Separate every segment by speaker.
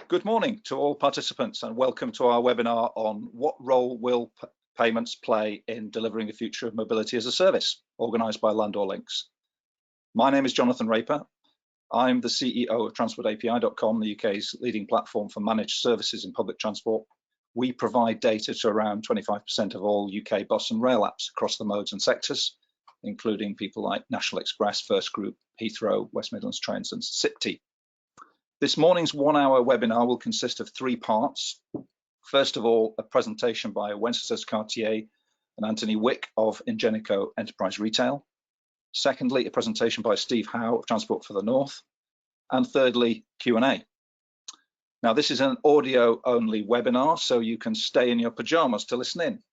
Speaker 1: Good morning to all participants and welcome to our webinar on what role will payments play in delivering the future of mobility as a service, organised by Landor Links. My name is Jonathan Raper. I'm the CEO of TransportAPI.com, the UK's leading platform for managed services in public transport. We provide data to around 25% of all UK bus and rail apps across the modes and sectors, including people like National Express, First Group, Heathrow, West Midlands Trains and SIPT. This morning's 1 hour webinar will consist of 3 parts. First of all, a presentation by Wenceslas Cartier and Anthony Wick of Ingenico Enterprise Retail. Secondly, a presentation by Steve Howe of Transport for the North. And thirdly, Q&A. Now, this is an audio only webinar, so you can stay in your pajamas to listen in.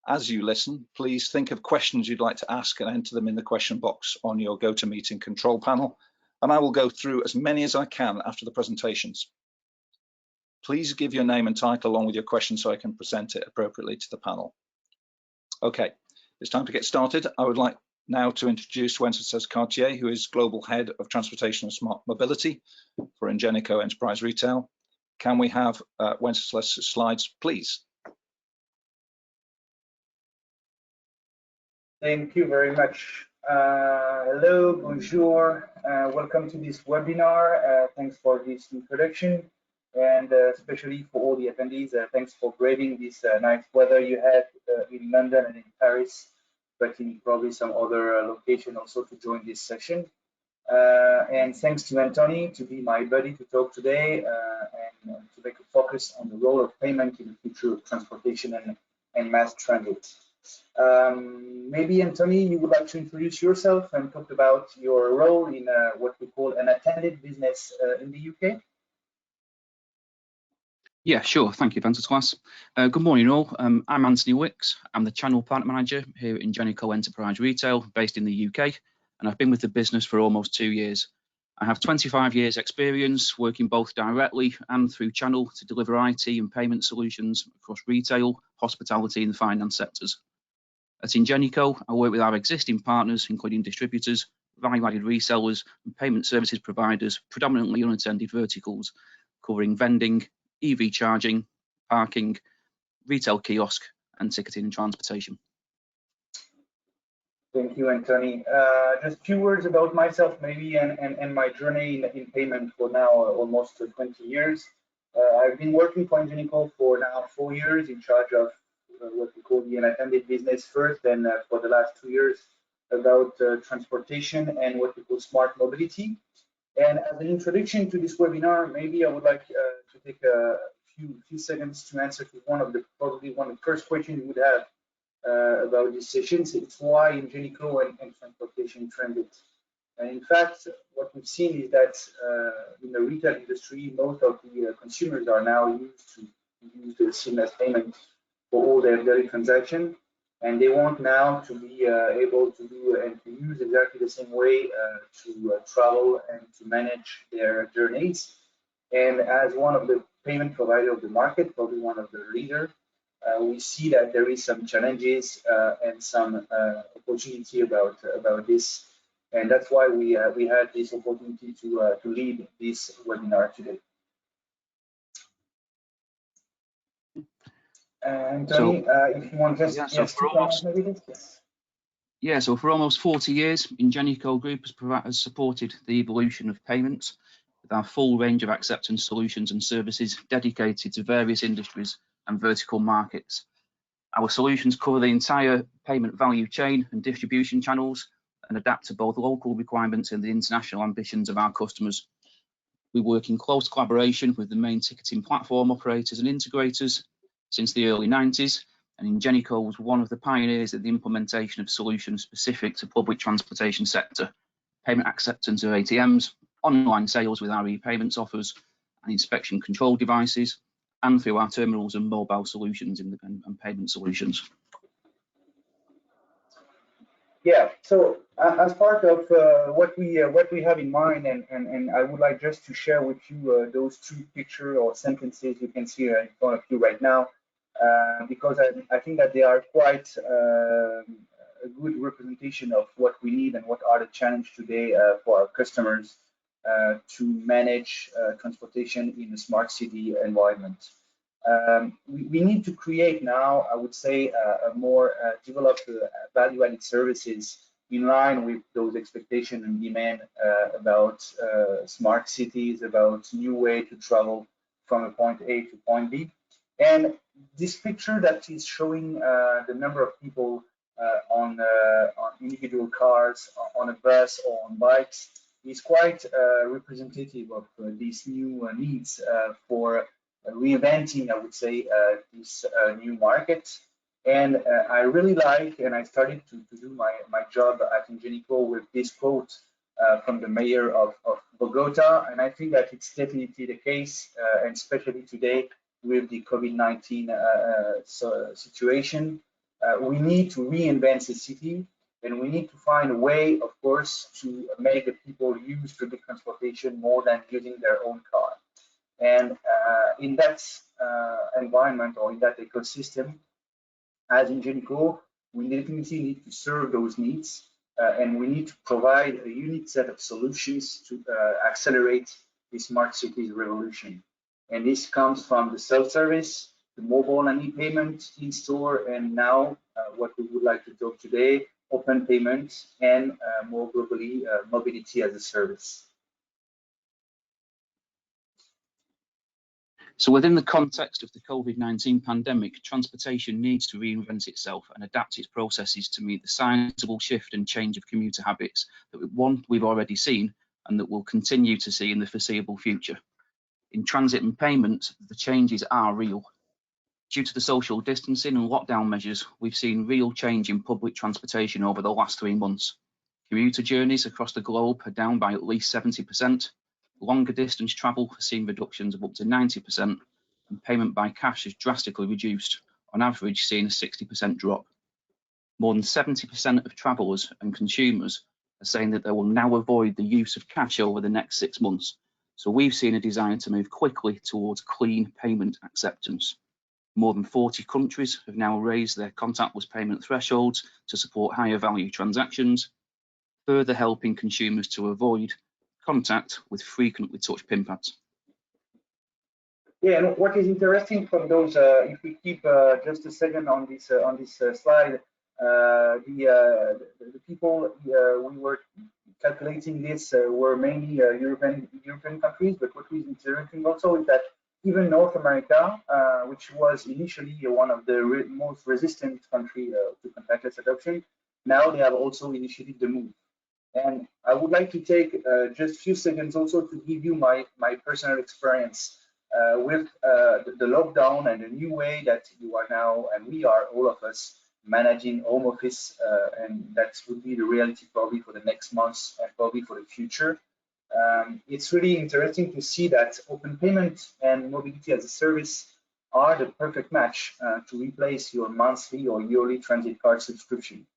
Speaker 1: As you listen, please think of questions you'd like to ask and enter them in the question box on your GoToMeeting control panel. And I will go through as many as I can after the presentations. Please give your name and title along with your question so I can present it appropriately to the panel. Okay, it's time to get started. I would like now to introduce Wenceslas Cartier, who is Global Head of Transportation and Smart Mobility for Ingenico Enterprise Retail. Can we have Wenceslas' slides, please?
Speaker 2: Thank you very much. Hello, bonjour, welcome to this webinar. Thanks for this introduction, and especially for all the attendees, thanks for braving this nice weather you had in London and in Paris, but in probably some other location also to join this session. And thanks to Anthony to be my buddy to talk today and to make a focus on the role of payment in the future of transportation and mass transit. Maybe Anthony, you would like to introduce yourself and talk about your role in what we call an attended business in the UK?
Speaker 3: Yeah, sure. Thank you, Wenceslas. Good morning, all. I'm Anthony Wicks. I'm the Channel Partner Manager here at Ingenico Enterprise Retail, based in the UK, and I've been with the business for almost 2 years. I have 25 years experience working both directly and through Channel to deliver IT and payment solutions across retail, hospitality and finance sectors. At Ingenico, I work with our existing partners, including distributors, value-added resellers and payment services providers, predominantly unattended verticals, covering vending, EV charging, parking, retail kiosk and ticketing and transportation.
Speaker 2: Thank you, Anthony. Just a few words about myself, maybe, and my journey in payment for now almost 20 years. I've been working for Ingenico for now 4 years in charge of what we call the unattended business first, and for the last 2 years about transportation and what we call smart mobility. And as an introduction to this webinar, maybe I would like to take a few seconds to answer to probably one of the first questions you would have about these sessions. It's why Ingenico and transportation transit. And in fact, what we've seen is that in the retail industry, most of the consumers are now used to use the seamless payment for all their daily transactions, and they want now to be able to do and to use exactly the same way to travel and to manage their journeys. And as one of the payment provider of the market, probably one of the leaders, we see that there is some challenges and some opportunity about this, and that's why we had this opportunity to lead this webinar today. Anthony, if you want just
Speaker 3: so for almost 40 years, Ingenico Group has supported the evolution of payments with our full range of acceptance solutions and services dedicated to various industries and vertical markets. Our solutions cover the entire payment value chain and distribution channels and adapt to both local requirements and the international ambitions of our customers. We work in close collaboration with the main ticketing platform operators and integrators since the early 90s, and Ingenico was one of the pioneers at the implementation of solutions specific to public transportation sector, payment acceptance of ATMs, online sales with our e-payments offers and inspection control devices, and through our terminals and mobile solutions and payment solutions.
Speaker 2: Yeah, so as part of what we have in mind, and I would like just to share with you those 2 pictures or sentences you can see in front of you right now, because I think that they are quite a good representation of what we need and what are the challenges today for our customers to manage transportation in a smart city environment. We need to create now, I would say, a more developed value-added services in line with those expectations and demand about smart cities, about new way to travel from a point A to point B. And this picture that is showing the number of people on individual cars, on a bus or on bikes is quite representative of these new needs for reinventing, I would say, this new market. And I really like, and I started to do my job at Ingenico with this quote from the mayor of Bogota, and I think that it's definitely the case, and especially today with the COVID-19 situation. We need to reinvent the city, and we need to find a way, of course, to make the people use public transportation more than using their own car. And in that environment or in that ecosystem, as Ingenico, we definitely need to serve those needs, and we need to provide a unique set of solutions to accelerate the smart cities revolution. And this comes from the self-service, the mobile and e-payment in-store, and now what we would like to talk today, open payments, and more globally, mobility as a service.
Speaker 3: So within the context of the COVID-19 pandemic, transportation needs to reinvent itself and adapt its processes to meet the sizable shift and change of commuter habits that we've already seen and that we'll continue to see in the foreseeable future. In transit and payments, the changes are real. Due to the social distancing and lockdown measures, we've seen real change in public transportation over the last 3 months. Commuter journeys across the globe are down by at least 70%. Longer distance travel has seen reductions of up to 90%, and payment by cash has drastically reduced, on average seeing a 60% drop. More than 70% of travellers and consumers are saying that they will now avoid the use of cash over the next 6 months. So we've seen a desire to move quickly towards clean payment acceptance. More than 40 countries have now raised their contactless payment thresholds to support higher value transactions, further helping consumers to avoid contact with frequently touched PIN pads.
Speaker 2: Yeah, and what is interesting from those, if we keep just a second on this slide, the people we were calculating this were mainly European countries, but what is interesting also is that even North America, which was initially one of the most resistant countries to contactless adoption, now they have also initiated the move. And I would like to take just a few seconds also to give you my personal experience with the lockdown and the new way that you are now, and we are, all of us, managing home office, and that would be the reality probably for the next months and probably for the future. It's really interesting to see that open payment and mobility as a service are the perfect match to replace your monthly or yearly transit card subscription.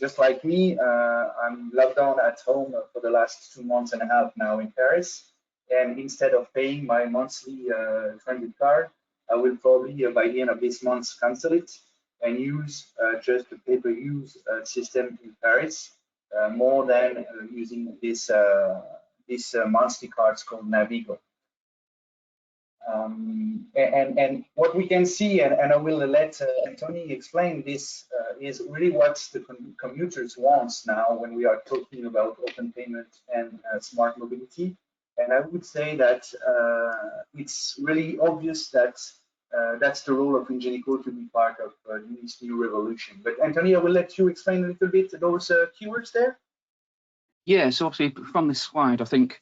Speaker 2: Just like me, I'm locked down at home for the last 2.5 months now in Paris, and instead of paying my monthly transit card, I will probably by the end of this month cancel it and use just the pay-per-use system in Paris, more than using this monthly cards called Navigo. And what we can see, and I will let Anthony explain this, is really what the commuters want now when we are talking about open payment and smart mobility. And I would say that it's really obvious that that's the role of Ingenico to be part of this new revolution. But Anthony, I will let you explain a little bit those keywords there.
Speaker 3: Yeah, so obviously from this slide, I think,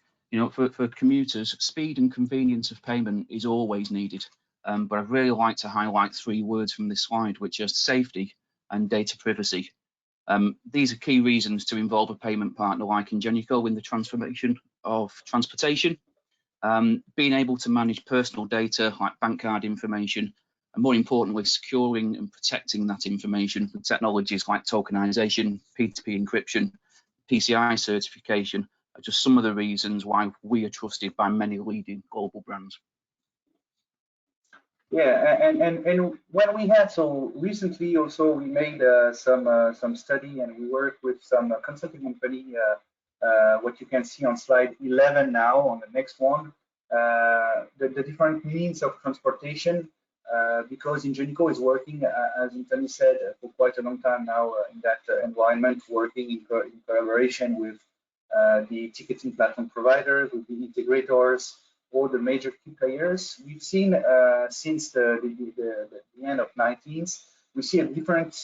Speaker 3: for commuters, speed and convenience of payment is always needed. But I'd really like to highlight 3 words from this slide, which are safety and data privacy. These are key reasons to involve a payment partner like Ingenico in the transformation of transportation. Being able to manage personal data like bank card information, and more importantly, securing and protecting that information with technologies like tokenization, P2P encryption, PCI certification are just some of the reasons why we are trusted by many leading global brands.
Speaker 2: Yeah, and when we had, so recently also we made some study, and we worked with some consulting company what you can see on slide 11 now on the next one, the different means of transportation, because Ingenico is working, as Anthony said, for quite a long time now in that environment, working in collaboration with the ticketing platform providers, with the integrators, all the major key players. We've seen since the end of 19th, we see a different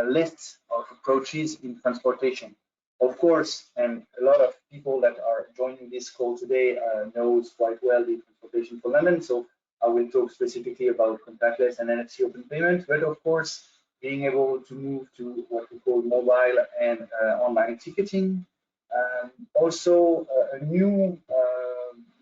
Speaker 2: list of approaches in transportation. Of course, and a lot of people that are joining this call today knows quite well the transportation for London, so I will talk specifically about contactless and NFC open payment, but of course, being able to move to what we call mobile and online ticketing. Also, a new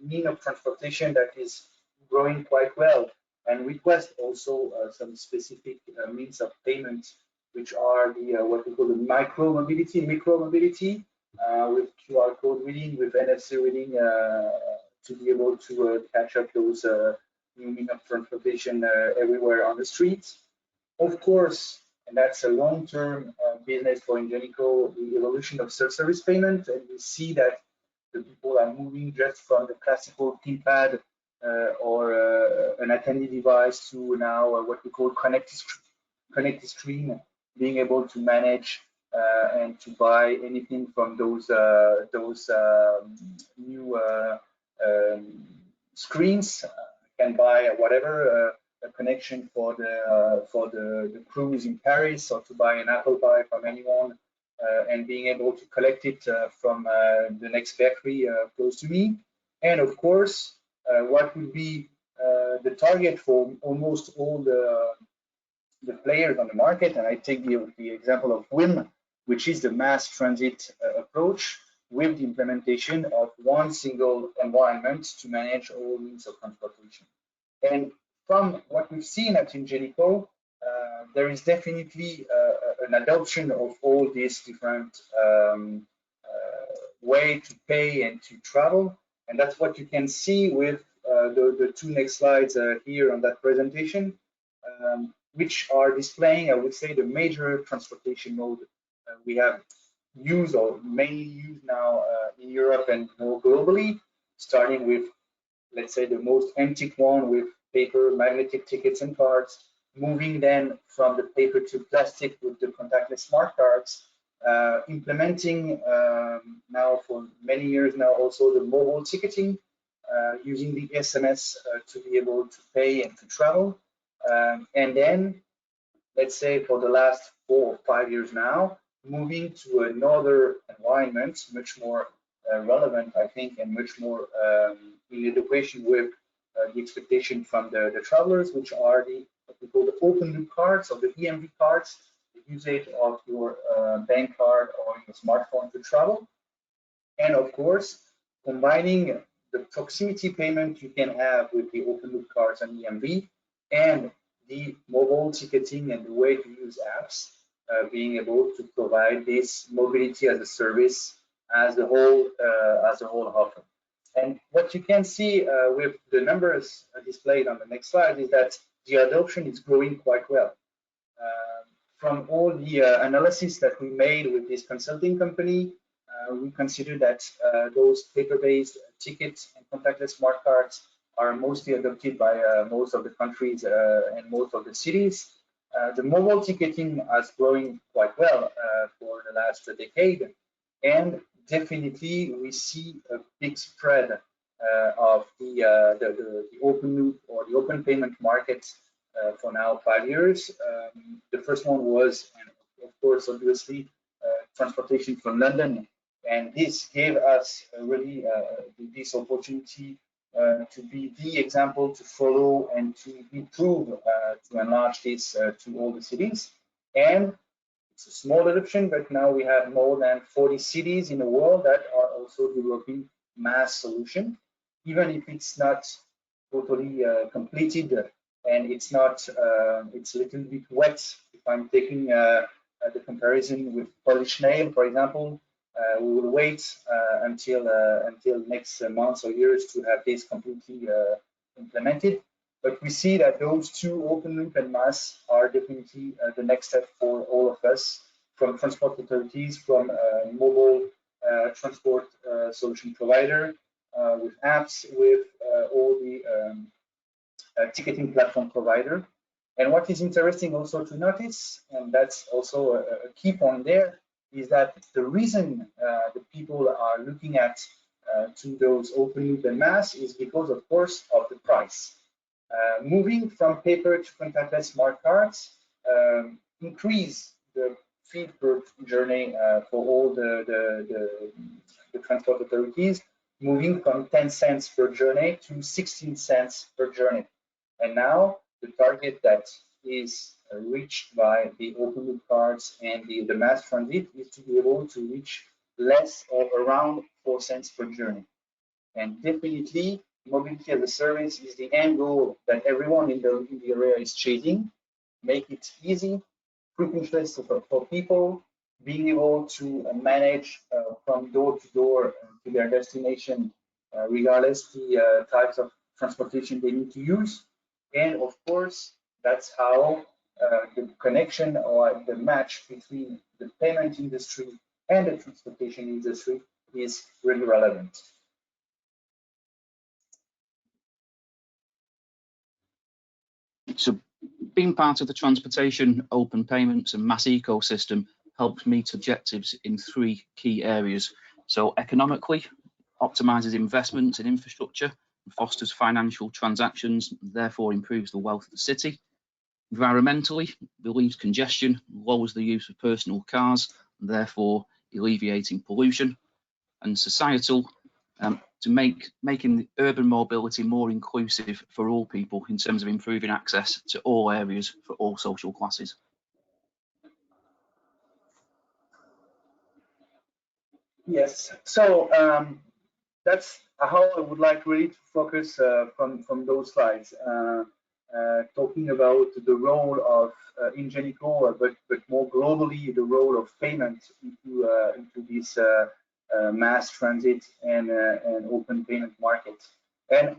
Speaker 2: mean of transportation that is growing quite well and request also some specific means of payment, which are the what we call the micro mobility with QR code reading, with NFC reading, to be able to catch up those new means of transportation everywhere on the streets. Of course, and that's a long-term business for Ingenico, the evolution of self-service payment, and we see that the people are moving just from the classical keypad or an attendee device to now what we call connected screen, being able to manage and to buy anything from those new screens. Can buy whatever a connection for the cruise in Paris, or to buy an Apple Pie from anyone, and being able to collect it from the next bakery close to me. And of course, what would be the target for almost all the players on the market, and I take the example of WIM, which is the mass transit approach, with the implementation of one single environment to manage all means of transportation. And from what we've seen at Ingenico, there is definitely an adoption of all these different way to pay and to travel, and that's what you can see with the two next slides here on that presentation, which are displaying, I would say, the major transportation mode we have used or mainly used now in Europe and more globally, starting with, let's say, the most antique one with paper, magnetic tickets and cards, moving then from the paper to plastic with the contactless smart cards, implementing now for many years now also the mobile ticketing, using the SMS to be able to pay and to travel. And then, let's say for the last 4 or 5 years now, moving to another environment, much more relevant, I think, and much more in equation with the expectation from the travelers, which are what we call the open loop cards, or the EMV cards, the usage of your bank card or your smartphone to travel. And of course, combining the proximity payment you can have with the open loop cards and EMV, and the mobile ticketing and the way to use apps, being able to provide this mobility as a service as a whole offer. And what you can see with the numbers displayed on the next slide is that the adoption is growing quite well. From all the analysis that we made with this consulting company, we consider that those paper-based tickets and contactless smart cards are mostly adopted by most of the countries and most of the cities. The mobile ticketing is growing quite well for the last decade, and definitely we see a big spread of the open loop or the open payment market for now 5 years. The first one was, and of course, obviously, transportation from London, and this gave us really this opportunity to be the example to follow and to improve, to enlarge this to all the cities. And it's a small adoption, but now we have more than 40 cities in the world that are also developing MaaS solution, even if it's not totally completed, and it's not, it's a little bit wet. If I'm taking the comparison with Polish nail, for example, we will wait until next months or years to have this completely implemented. But we see that those two, open loop and MaaS, are definitely the next step for all of us, from transport authorities, from mobile transport solution provider with apps, with all the ticketing platform provider. And what is interesting also to notice, and that's also a key point there, is that the reason the people are looking at to those open loop and MaaS is because, of course, of the price. Moving from paper to contactless smart cards increase the fee per journey for all the transport authorities, moving from 10 cents per journey to 16 cents per journey. And now the target that is reached by the open loop cards and the MaaS transit is to be able to reach less or around 4 cents per journey. And definitely, mobility as a service is the end goal that everyone in the area is chasing. Make it easy, frictionless for people, being able to manage from door to door to their destination, regardless the types of transportation they need to use. And of course, that's how the connection or the match between the payment industry and the transportation industry is really relevant.
Speaker 3: So being part of the transportation, open payments and MaaS ecosystem helps meet objectives in 3 key areas. So economically, optimizes investments in infrastructure and fosters financial transactions, and therefore improves the wealth of the city. Environmentally, relieves congestion, lowers the use of personal cars, and therefore alleviating pollution. And societal, to making urban mobility more inclusive for all people in terms of improving access to all areas for all social classes.
Speaker 2: Yes, so that's how I would like really to focus from those slides, talking about the role of Ingenico, but more globally the role of payment into this MaaS transit and open payment market. And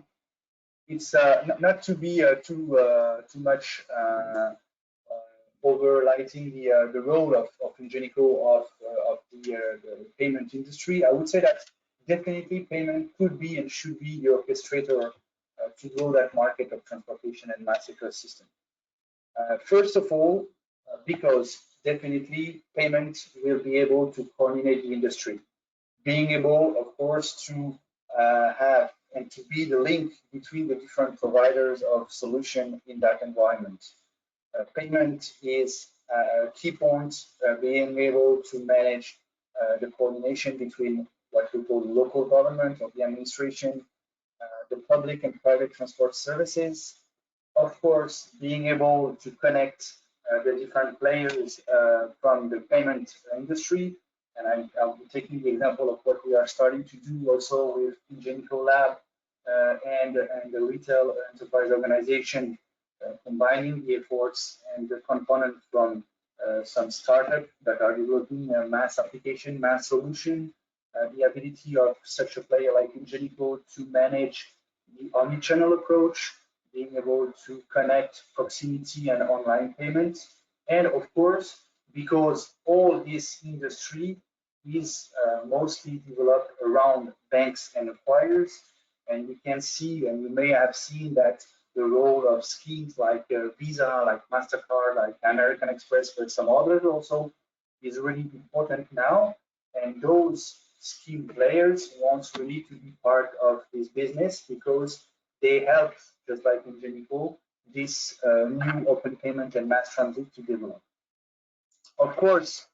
Speaker 2: it's not to be too much overlighting the role of Ingenico of the payment industry. I would say that definitely payment could be and should be the orchestrator to grow that market of transportation and MaaS ecosystem. First of all, because definitely payment will be able to coordinate the industry, being able, of course, to have and to be the link between the different providers of solution in that environment. Payment is a key point, being able to manage the coordination between what we call local government or the administration, the public and private transport services. Of course, being able to connect the different players from the payment industry. And I'll be taking the example of what we are starting to do also with Ingenico Lab and the retail enterprise organization, combining the efforts and the component from some startups that are developing a MaaS application, MaaS solution, the ability of such a player like Ingenico to manage the omnichannel approach, being able to connect proximity and online payments. And of course, because all this industry is mostly developed around banks and acquirers, and we can see, and you may have seen that the role of schemes like Visa, like MasterCard, like American Express, but some others also is really important now. And those scheme players want really to be part of this business because they help, just like Ingenico, this new open payment and MaaS transit to develop. Of course,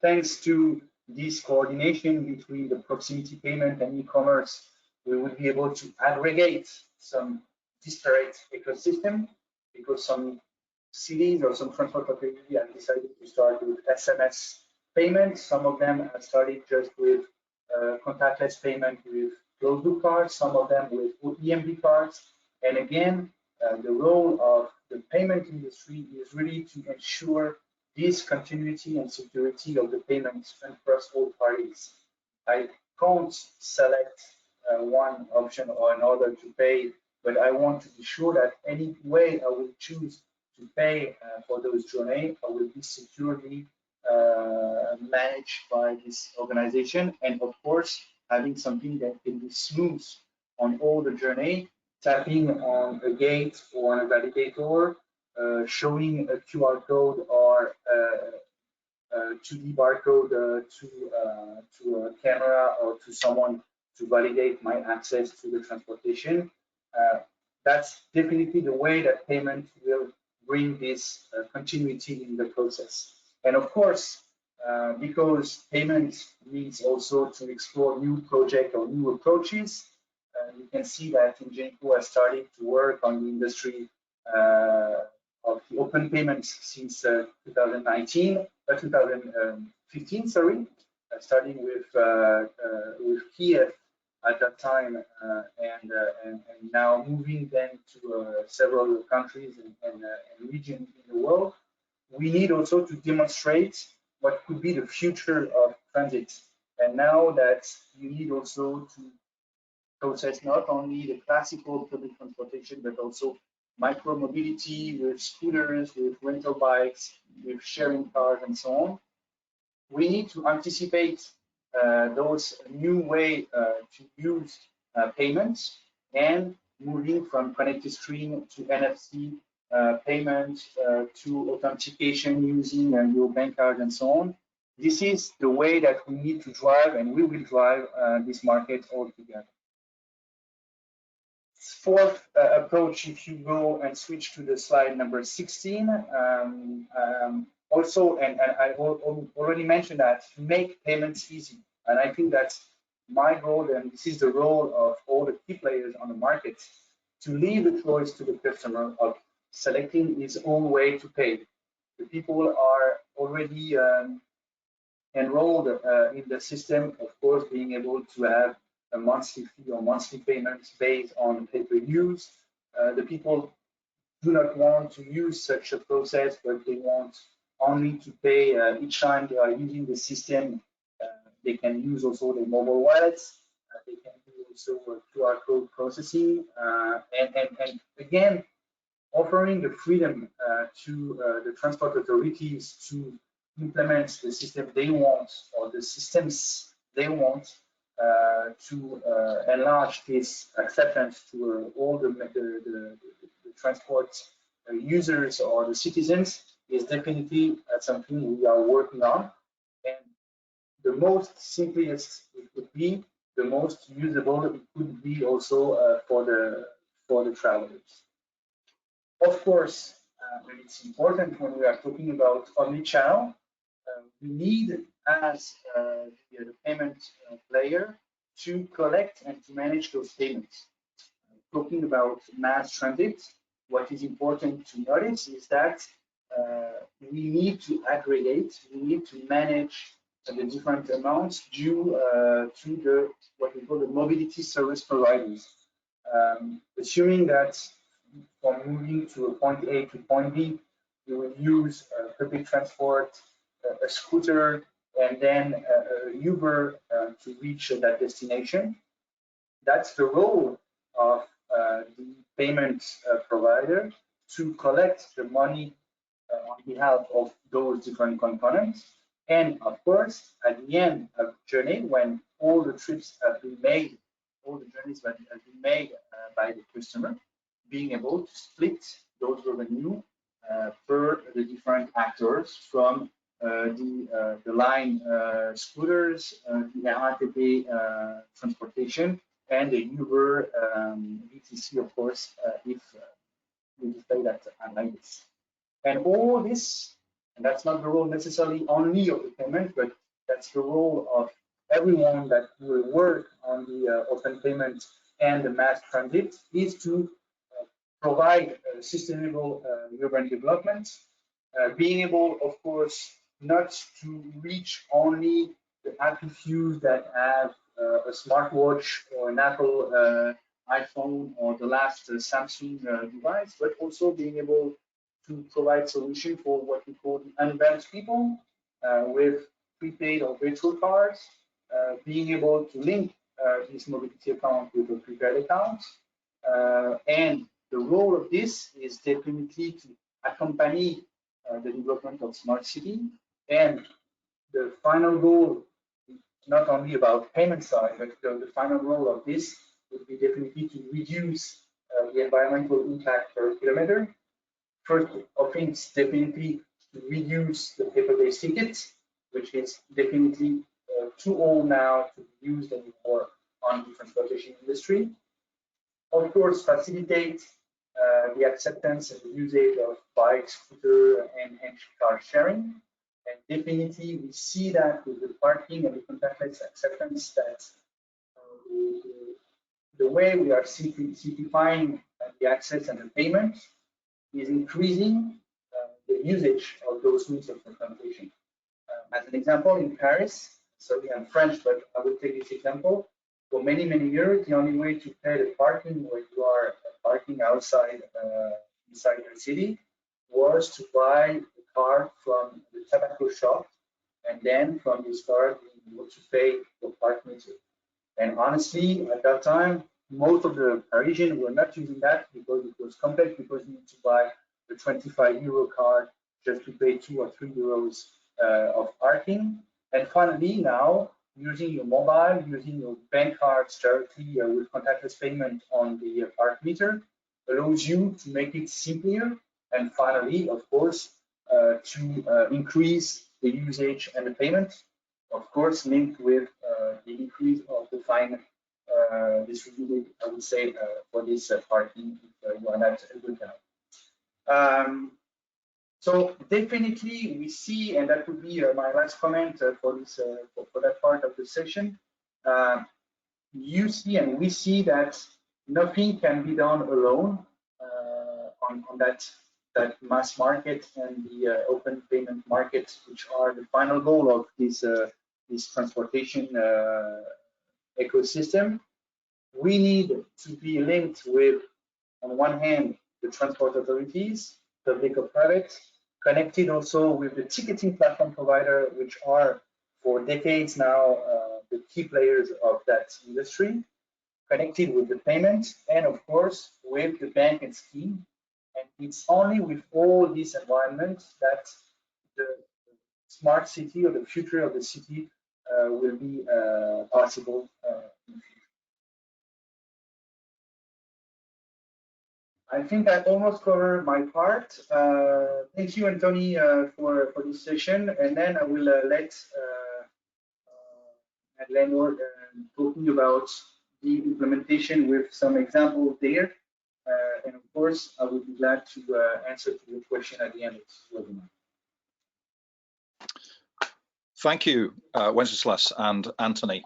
Speaker 2: thanks to this coordination between the proximity payment and e-commerce, we will be able to aggregate some disparate ecosystem, because some cities or some transport authorities have decided to start with SMS payment. Some of them have started just with contactless payment with closed loop cards, some of them with EMV cards. And again, the role of the payment industry is really to ensure this continuity and security of the payments across all parties. I can't select one option or another to pay, but I want to be sure that any way I will choose to pay for those journeys, I will be securely managed by this organization, and of course having something that can be smooth on all the journey, tapping on a gate or on a validator, showing a QR code or 2D barcode to a camera or to someone to validate my access to the transportation. That's definitely the way that payment will bring this continuity in the process. And of course, because payment needs also to explore new projects or new approaches, you can see that Ingenico has started to work on the industry of the open payments since 2015, sorry, starting with Kiev at that time, and now moving then to several countries and regions in the world. We need also to demonstrate what could be the future of transit. And now that you need also to process not only the classical public transportation, but also micro mobility with scooters, with rental bikes, with sharing cars, and so on. We need to anticipate those new way to use payments, and moving from connected screen to NFC payment to authentication using your bank card and so on. This is the way that we need to drive, and we will drive this market altogether. Fourth approach, if you go and switch to the slide number 16, also, and I already mentioned that, make payments easy. And I think that's my role, and this is the role of all the key players on the market, to leave the choice to the customer of selecting his own way to pay. The people are already enrolled in the system, of course, being able to have a monthly fee or monthly payments based on pay-per-use. The people do not want to use such a process, but they want only to pay each time they are using the system. They can use also the mobile wallets. They can do also QR code processing, and again, offering the freedom to the transport authorities to implement the system they want, or the systems they want, to enlarge this acceptance to all the transport users or the citizens, is definitely something we are working on. And the most simplest it could be, the most usable it could be also for the travelers. Of course, and it's important when we are talking about omnichannel, we need, as the payment player, to collect and to manage those payments. Talking about mass transit, what is important to notice is that we need to aggregate, we need to manage the different amounts due to the what we call the mobility service providers. Assuming that from moving to a point A to point B, you will use public transport, a scooter, and then Uber to reach that destination. That's the role of the payment provider, to collect the money on behalf of those different components. And of course, at the end of the journey, when all the trips have been made, all the journeys have been made by the customer, being able to split those revenue per the different actors, from the line scooters, the RATP transportation, and the Uber VTC, of course, if we display that like this. And all this, and that's not the role necessarily only of the payment, but that's the role of everyone that will work on the open payment and the mass transit, is to provide sustainable urban development, being able, of course, not to reach only the happy few that have a smartwatch or an Apple iPhone or the last Samsung device, but also being able to provide solution for what we call the unbanked people with prepaid or virtual cards, being able to link this mobility account with a prepaid account. And the role of this is definitely to accompany the development of smart city, And the final goal, not only about payment side, but the final goal of this would be definitely to reduce the environmental impact per kilometer. First of things, definitely to reduce the paper-based tickets, which is definitely too old now to be used anymore on the transportation industry. Of course, facilitate the acceptance and the usage of bike, scooter, and car sharing. And definitely, we see that with the parking and the contactless acceptance, that the way we are simplifying the access and the payment is increasing the usage of those means of transportation. As an example, in Paris, sorry, I'm French, but I will take this example. For many, many years, the only way to pay the parking where you are parking outside inside the city was to buy the card from the tobacco shop, and then from this card you able to pay your park meter. And honestly, at that time, most of the Parisians were not using that because it was complex, because you need to buy the 25 euro card just to pay 2 or 3 euros of parking. And finally, now, using your mobile, using your bank cards directly with contactless payment on the park meter allows you to make it simpler. And finally, of course, to increase the usage and the payment, of course, linked with the increase of the fine distributed, I would say, for this parking if you are not a good guy. So definitely we see, and that would be my last comment for this for that part of the session. You see and we see that nothing can be done alone on that mass market and the open payment market, which are the final goal of this this transportation ecosystem. We need to be linked with, on one hand, the transport authorities, public or private, connected also with the ticketing platform provider, which are for decades now the key players of that industry, connected with the payment, and of course with the bank and scheme. And it's only with all this environment that the smart city or the future of the city will be possible in the future. I think I almost covered my part. Thank you, Anthony, for this session. And then I will let landlord talking about the implementation with some examples there. And of course, I would be glad to answer to your question at the end of this webinar.
Speaker 1: Thank you, Wenceslas and Anthony.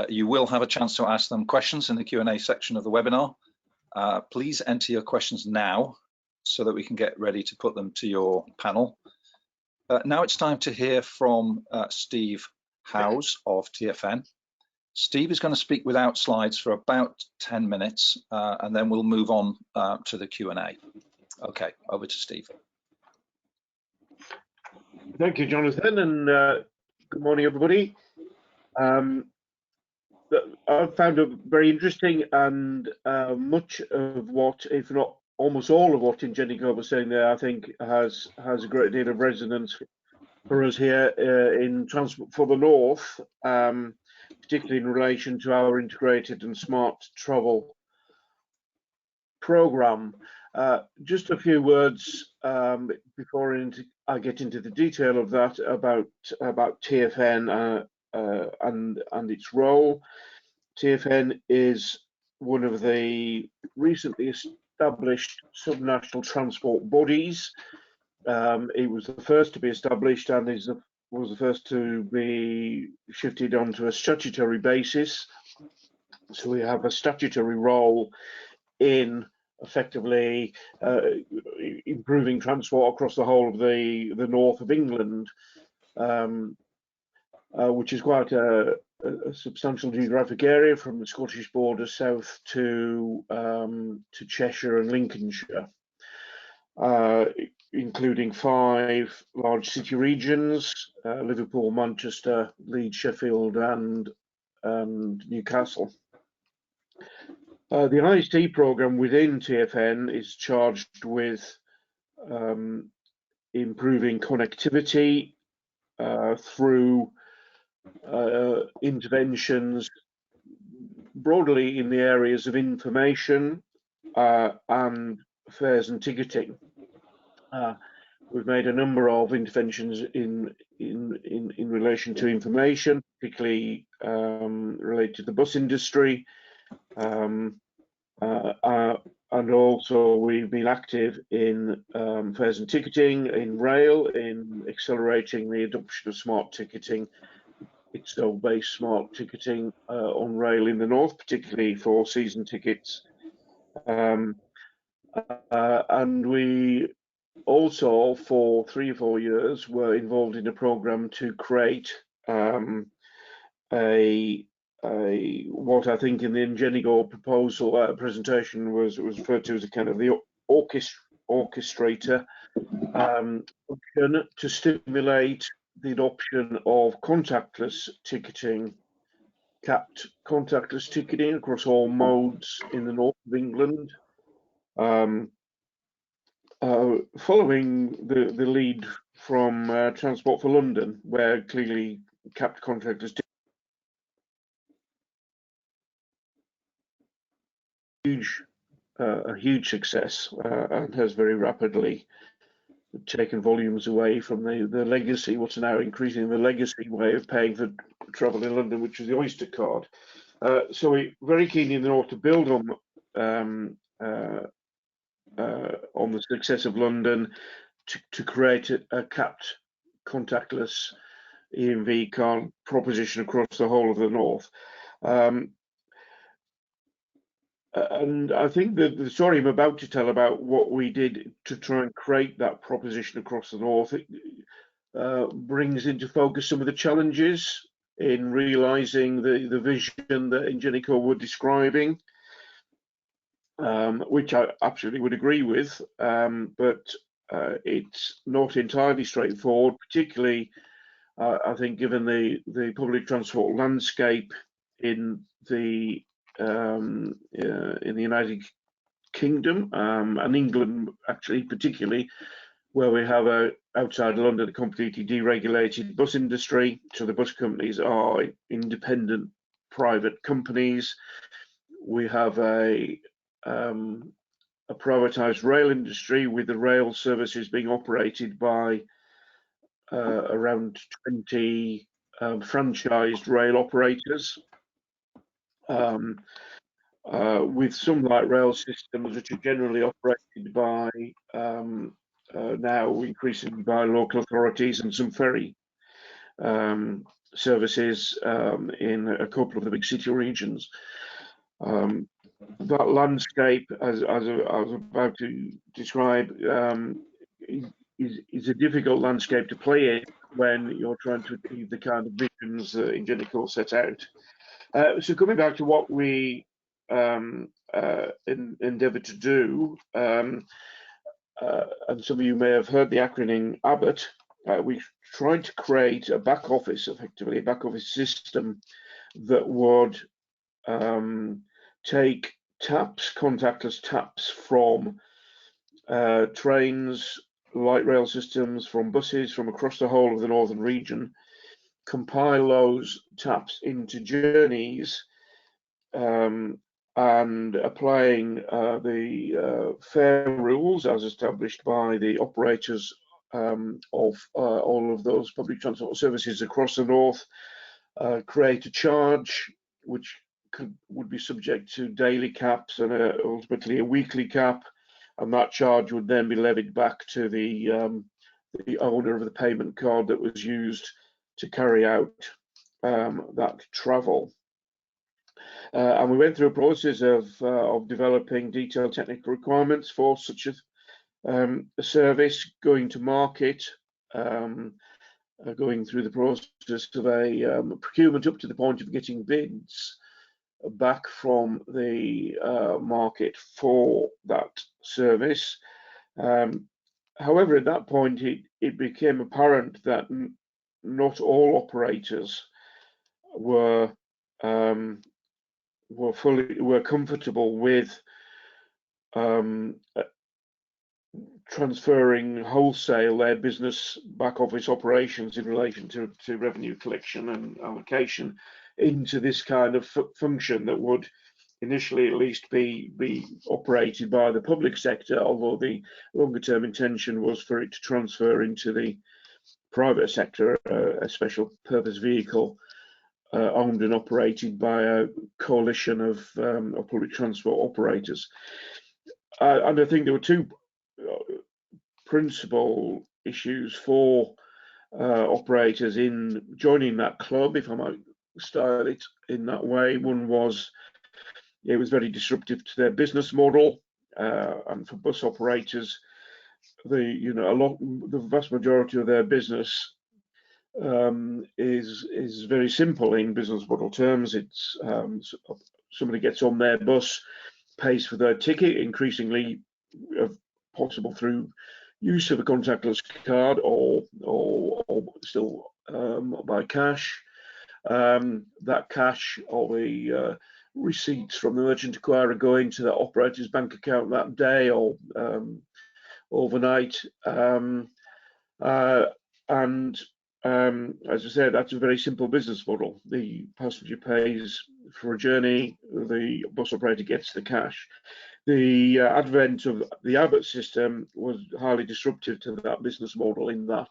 Speaker 1: You will have a chance to ask them questions in the Q&A section of the webinar. Please enter your questions now so that we can get ready to put them to your panel. Now it's time to hear from Steve Howes of TFN. Steve is going to speak without slides for about 10 minutes, and then we'll move on to the Q&A. Okay, over to Steve.
Speaker 4: Thank you, Jonathan, and good morning, everybody. I found it very interesting, and much of what, if not almost all of what Ingenico was saying there, I think has a great deal of resonance for us here in Transport for the North, particularly in relation to our integrated and smart travel program. Just a few words before I get into the detail of that about TFN and its role. TFN is one of the recently established subnational transport bodies. It was the first to be established and was the first to be shifted onto a statutory basis. So we have a statutory role in effectively improving transport across the whole of the north of England, which is quite a substantial geographic area, from the Scottish border south to Cheshire and Lincolnshire, including 5 large city regions: Liverpool, Manchester, Leeds, Sheffield, and Newcastle. The ICT program within TFN is charged with improving connectivity through interventions broadly in the areas of information and fares and ticketing. We've made a number of interventions in relation to information, particularly related to the bus industry, and also we've been active in fares and ticketing, in rail, in accelerating the adoption of smart ticketing, Excel-based smart ticketing on rail in the north, particularly for season tickets. And we also, for 3 or 4 years, were involved in a program to create what I think in the Ingenico proposal presentation was referred to as a kind of the orchestrator option to stimulate the adoption of contactless ticketing, capped contactless ticketing across all modes in the north of England, following the lead from Transport for London, where clearly capped contactless a huge success and has very rapidly taken volumes away from the legacy, what's now increasing the legacy way of paying for travel in London, which is the Oyster card. So we're very keen in the north to build on the success of London to create a capped contactless EMV card proposition across the whole of the north. And I think that the story I'm about to tell about what we did to try and create that proposition across the north brings into focus some of the challenges in realising the vision that Ingenico were describing, which I absolutely would agree with, but it's not entirely straightforward, particularly I think given the public transport landscape in the United Kingdom and England, actually, particularly, where we have outside London a completely deregulated bus industry. So the bus companies are independent private companies. We have a privatized rail industry with the rail services being operated by around 20 franchised rail operators. With some light rail systems which are generally operated by now increasingly by local authorities, and some ferry services in a couple of the big city regions. That landscape, as I was about to describe, is a difficult landscape to play in when you're trying to achieve the kind of visions that Ingenico set out. So coming back to what we endeavoured to do, and some of you may have heard the acronym ABBOT. We tried to create a back office, effectively a back office system that would take taps, contactless taps from trains, light rail systems, from buses from across the whole of the northern region, compile those taps into journeys, and applying the fare rules as established by the operators of all of those public transport services across the north, create a charge which would be subject to daily caps and ultimately a weekly cap, and that charge would then be levied back to the owner of the payment card that was used to carry out that travel. And we went through a process of developing detailed technical requirements for such a service, going to market, going through the process of a procurement up to the point of getting bids back from the market for that service. However, at that point, it became apparent that not all operators were comfortable with transferring wholesale their business back office operations in relation to revenue collection and allocation into this kind of function that would initially at least be operated by the public sector, although the longer term intention was for it to transfer into the private sector, a special purpose vehicle owned and operated by a coalition of public transport operators. And I think there were two principal issues for operators in joining that club, if I might style it in that way. One was it was very disruptive to their business model, and for bus operators, the vast majority of their business is very simple in business model terms. It's somebody gets on their bus, pays for their ticket, increasingly possible through use of a contactless card or still by cash. That cash or the receipts from the merchant acquirer go into the operator's bank account that day or overnight. And as I said, that's a very simple business model. The passenger pays for a journey, the bus operator gets the cash. The advent of the Abbott system was highly disruptive to that business model, in that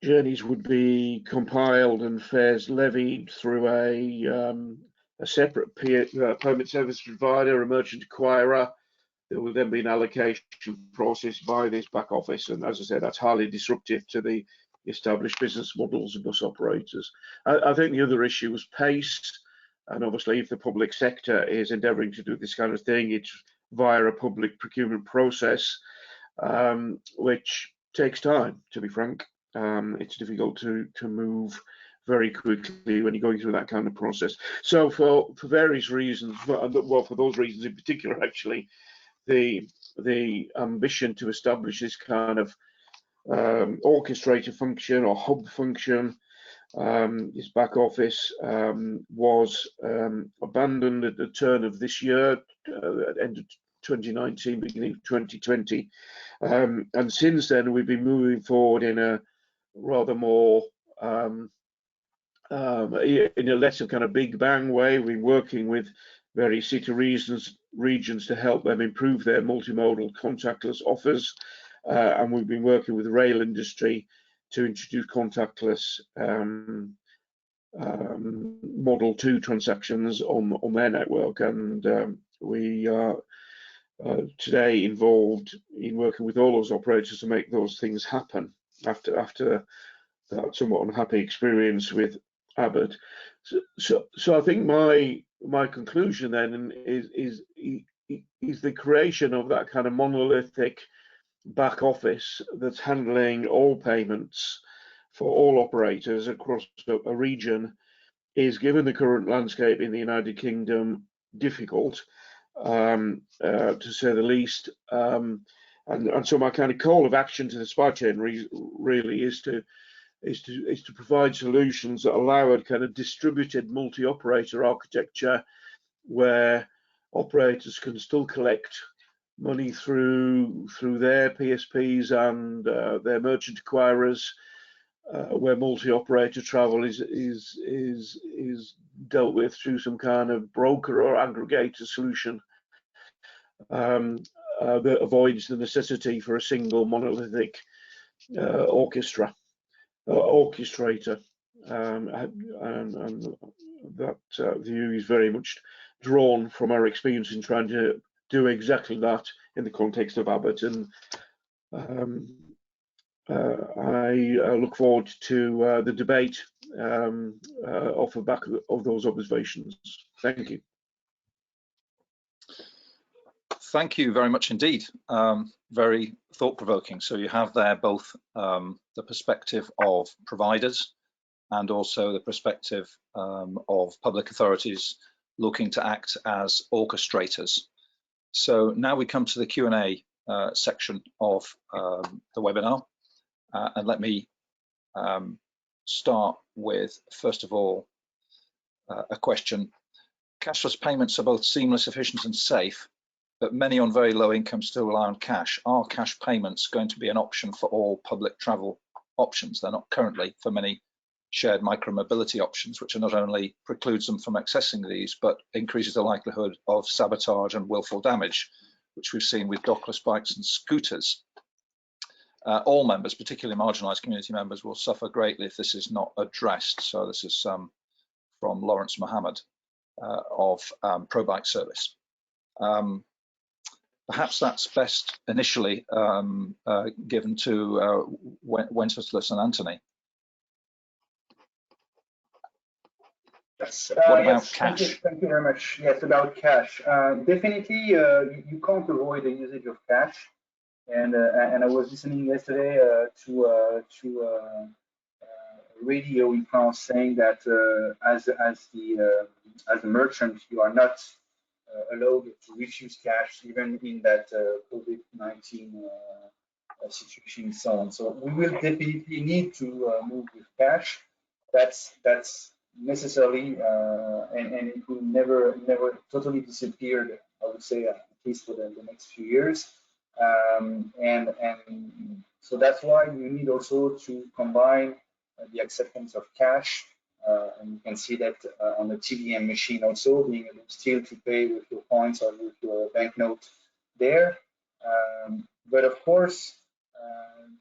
Speaker 4: journeys would be compiled and fares levied through a separate payment service provider, a merchant acquirer. There will then be an allocation process by this back office, and as I said, that's highly disruptive to the established business models of bus operators. I think the other issue was pace, and obviously if the public sector is endeavouring to do this kind of thing, it's via a public procurement process, which takes time, to be frank. It's difficult to move very quickly when you're going through that kind of process. So for various reasons, well, for those reasons in particular, actually, the ambition to establish this kind of orchestrator function or hub function, this back office, was abandoned at the turn of this year, at the end of 2019, beginning of 2020. And since then, we've been moving forward in a rather more in a less of kind of big bang way. We're working with various city regions to help them improve their multimodal contactless offers, and we've been working with the rail industry to introduce contactless Model 2 transactions on their network, and we are today involved in working with all those operators to make those things happen after that somewhat unhappy experience with Abbott. So I think my conclusion then is the creation of that kind of monolithic back office that's handling all payments for all operators across a region is, given the current landscape in the United Kingdom, difficult, to say the least. And so my kind of call of action to the supply chain really is to provide solutions that allow a kind of distributed multi-operator architecture where operators can still collect money through their PSPs and their merchant acquirers, where multi-operator travel is dealt with through some kind of broker or aggregator solution that avoids the necessity for a single monolithic orchestrator, and that view is very much drawn from our experience in trying to do exactly that in the context of Abbott, and I look forward to the debate off the back of those observations. Thank you.
Speaker 1: Thank you very much indeed. Very thought-provoking. So you have there both the perspective of providers and also the perspective of public authorities looking to act as orchestrators. So now we come to the Q&A section of the webinar. And let me start with, first of all, a question. Cashless payments are both seamless, efficient and safe, but many on very low income still rely on cash. Are cash payments going to be an option for all public travel options? They're not currently for many shared micromobility options, which not only precludes them from accessing these, but increases the likelihood of sabotage and willful damage, which we've seen with dockless bikes and scooters. All members, particularly marginalised community members, will suffer greatly if this is not addressed. So this is from Lawrence Mohammed of Pro Bike Service. Perhaps that's best initially given to Wenceslas and Anthony.
Speaker 2: Yes.
Speaker 1: What about
Speaker 2: yes,
Speaker 1: cash?
Speaker 2: Thank you very much. Yes, about cash. Definitely, you can't avoid the usage of cash. And I was listening yesterday to a radio in France saying that as a merchant, you are not allowed to refuse cash even in that COVID-19 situation and so on. So we will definitely need to move with cash. That's necessarily, and it will never totally disappear, I would say, at least for the next few years. And so that's why you need also to combine the acceptance of cash, and you can see that on the TVM machine also, being able still to pay with your points or with your banknote there. But of course,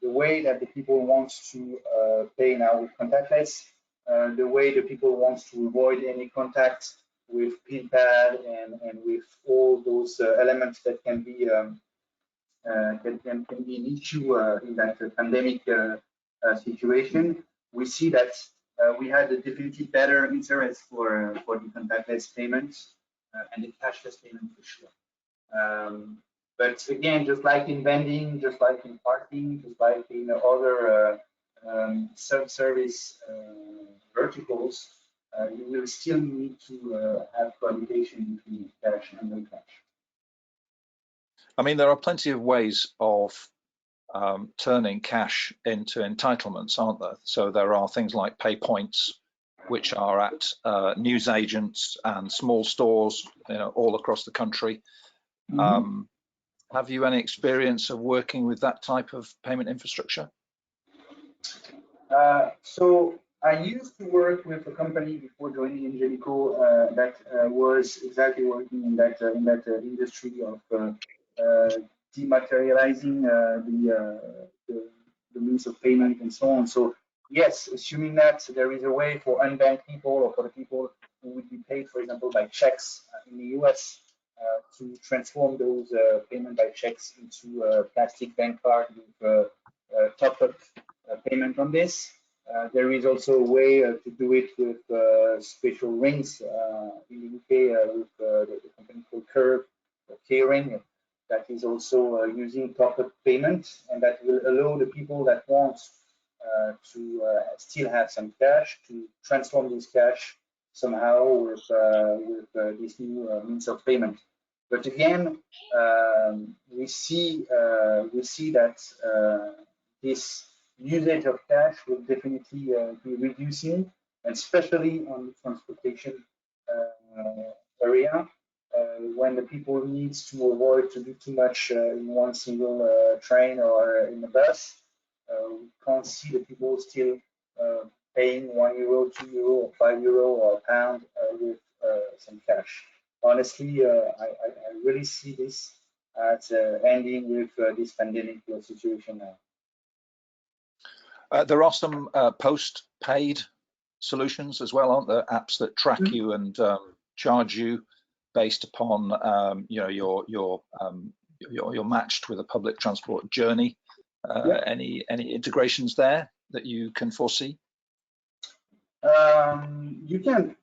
Speaker 2: the way that the people want to pay now with contactless, the way the people want to avoid any contact with PIN pad and with all those elements that can be can be an issue in that pandemic situation. We see that we had a definitely better interest for the contactless payments and the cashless payment for sure. But again, just like in vending, just like in parking, just like in other self-service verticals, you will still need to have coordination between cash and non-cash.
Speaker 1: I mean, there are plenty of ways of turning cash into entitlements, aren't there? So there are things like pay points, which are at news agents and small stores, all across the country. Mm-hmm. Have you any experience of working with that type of payment infrastructure?
Speaker 2: So I used to work with a company before joining Ingenico that was exactly working in that industry of dematerializing the means of payment and so on. So yes, assuming that there is a way for unbanked people or for the people who would be paid, for example, by checks in the US, to transform those payment by checks into a plastic bank card with top-up payment on this. There is also a way to do it with special rings in the UK with the company called Curve or K-Ring that is also using top-up payment, and that will allow the people that want to still have some cash to transform this cash somehow with this new means of payment. But again, we see that this usage of cash will definitely be reducing, and especially on the transportation area, when the people need to avoid to do too much in one single train or in a bus. We can't see the people still paying €1, €2, or €5 or £1 with some cash. Honestly, I really see this as ending with this pandemic situation now.
Speaker 1: There are some post-paid solutions as well, aren't there? Apps that track mm-hmm. you and charge you based upon you're matched with a public transport journey. Yeah. Any integrations there that you can foresee?
Speaker 2: You can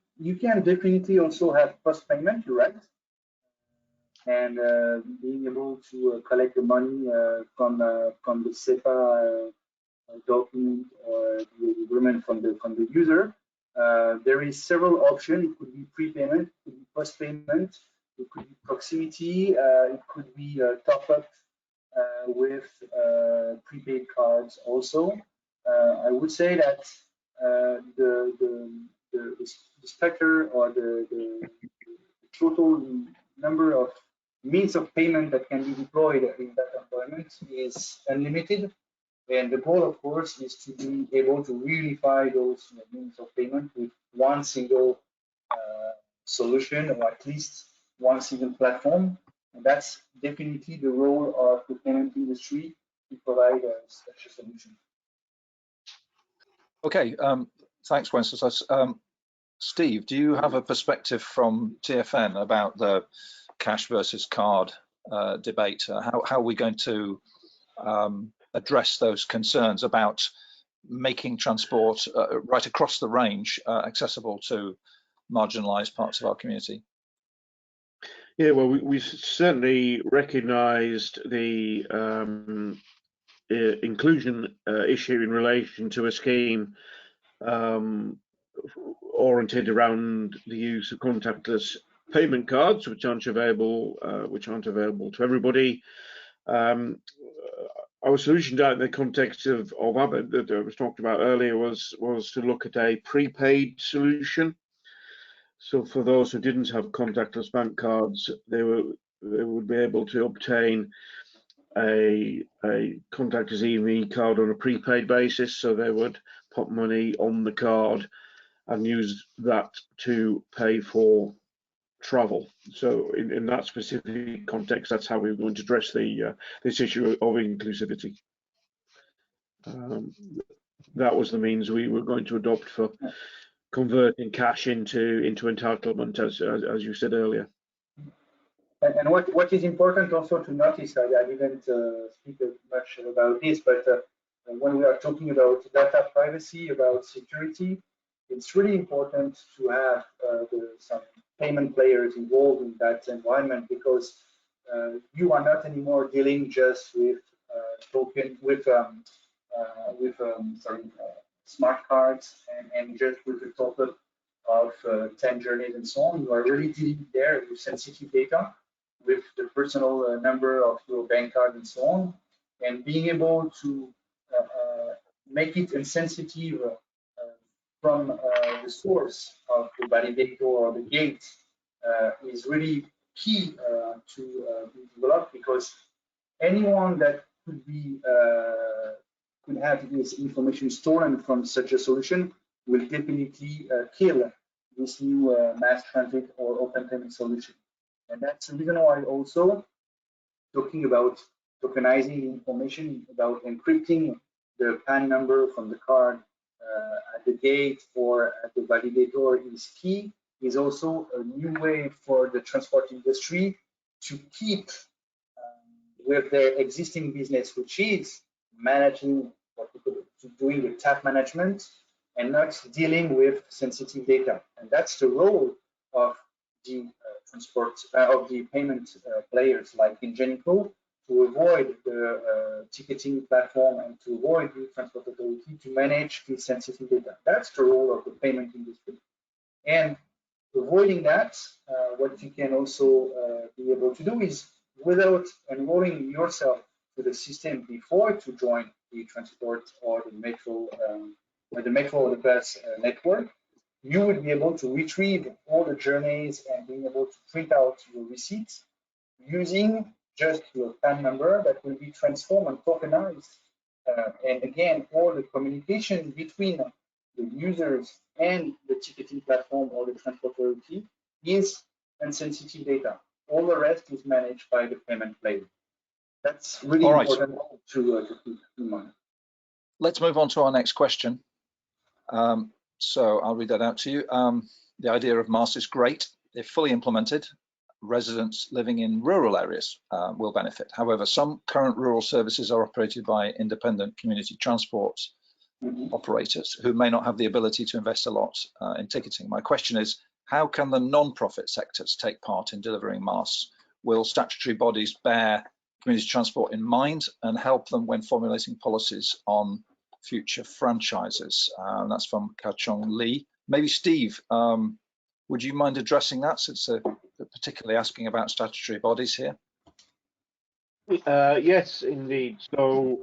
Speaker 2: definitely also have post payment, you're right, and being able to collect the money from the SEPA document or the agreement from the user. There is several options. It could be prepayment, it could be post payment, it could be proximity, it could be top up with prepaid cards also. I would say that the specter or the total number of means of payment that can be deployed in that environment is unlimited. And the goal, of course, is to be able to unify those means of payment with one single solution, or at least one single platform. And that's definitely the role of the payment industry to provide such a solution.
Speaker 1: Okay, thanks, Wenceslas. Steve, do you have a perspective from TFN about the cash versus card debate? How are we going to address those concerns about making transport right across the range accessible to marginalised parts of our community?
Speaker 4: Yeah, well, we certainly recognised the inclusion issue in relation to a scheme oriented around the use of contactless payment cards, which aren't available to everybody. Our solution in the context of Abbott that was talked about earlier was to look at a prepaid solution. So for those who didn't have contactless bank cards, they would be able to obtain a contactless EMI card on a prepaid basis. So they would put money on the card and use that to pay for travel. So in that specific context, that's how we're going to address this issue of inclusivity. That was the means we were going to adopt for converting cash into entitlement, as you said earlier.
Speaker 2: And what is important also to notice, I didn't speak much about this, but when we are talking about data privacy, about security, it's really important to have some payment players involved in that environment, because you are not anymore dealing just with smart cards and just with the total of 10 journeys and so on. You are really dealing there with sensitive data, with the personal number of your bank card and so on, and being able to make it insensitive from the source of the validator or the gate is really key to be developed, because anyone that could have this information stolen from such a solution will definitely kill this new mass transit or open payment solution. And that's the reason why also talking about tokenizing information, about encrypting the PAN number from the card at the gate or at the validator is key, is also a new way for the transport industry to keep with their existing business, which is managing what people doing with tap management and not dealing with sensitive data. And that's the role of the of the payment players like Ingenico, to avoid the ticketing platform and to avoid the transport authority to manage the sensitive data. That's the role of the payment industry. And avoiding that, what you can also be able to do is, without enrolling yourself to the system before to join the transport or the metro or the bus network, you would be able to retrieve all the journeys and being able to print out your receipts using just your PAN number that will be transformed and tokenized. And again, all the communication between the users and the ticketing platform or the transport authority is insensitive data. All the rest is managed by the payment player. That's really important to keep in mind.
Speaker 1: Let's move on to our next question. So I'll read that out to you. The idea of MaaS is great. If fully implemented, residents living in rural areas will benefit. However, some current rural services are operated by independent community transport operators who may not have the ability to invest a lot in ticketing. My question is, how can the non-profit sectors take part in delivering MaaS? Will statutory bodies bear community transport in mind and help them when formulating policies on future franchises? That's from Kachong Lee. Maybe Steve, would you mind addressing that, since they're particularly asking about statutory bodies here?
Speaker 4: Yes, indeed. So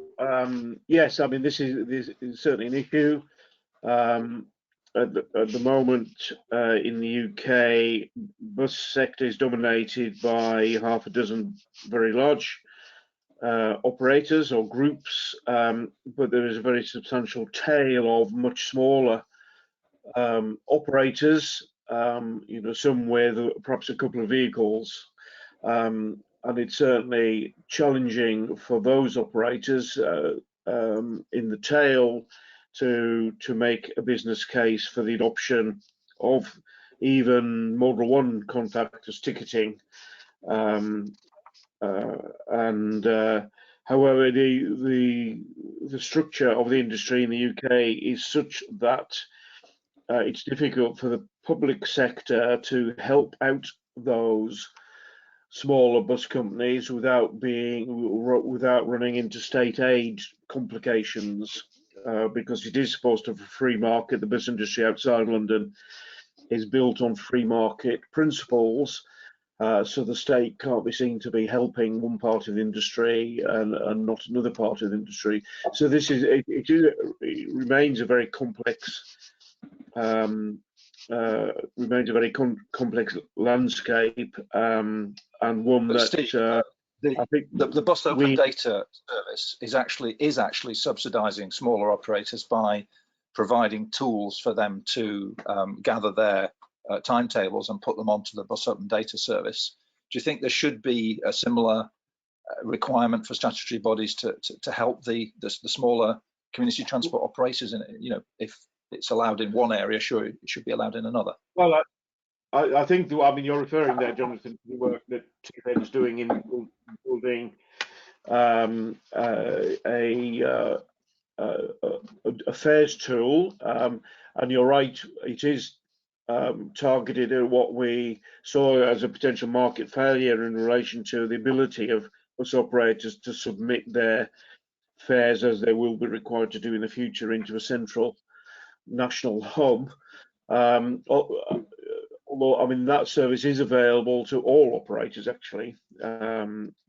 Speaker 4: yes, I mean, this is certainly an issue. at the moment in the UK, bus sector is dominated by half a dozen very large operators or groups, but there is a very substantial tail of much smaller operators, you know, some with perhaps a couple of vehicles, and it's certainly challenging for those operators in the tail to make a business case for the adoption of even Model 1 contactless ticketing. However, the structure of the industry in the UK is such that it's difficult for the public sector to help out those smaller bus companies without running into state aid complications, because it is supposed to have a free market. The bus industry outside London is built on free market principles. So the state can't be seen to be helping one part of the industry and not another part of the industry. So this is it remains a very complex complex landscape, and one that
Speaker 1: Steve,
Speaker 4: I think
Speaker 1: the bus open data service is actually subsidising smaller operators by providing tools for them to gather their timetables and put them onto the bus open data service. Do you think there should be a similar requirement for statutory bodies to help the smaller community transport operators? And you know, if it's allowed in one area, sure, it should be allowed in another.
Speaker 4: Well, I think, I mean, you're referring there, Jonathan, to the work that TFN is doing in building a fares tool, and you're right, it is targeted at what we saw as a potential market failure in relation to the ability of bus operators to submit their fares, as they will be required to do in the future, into a central national hub. Although, I mean, that service is available to all operators, actually.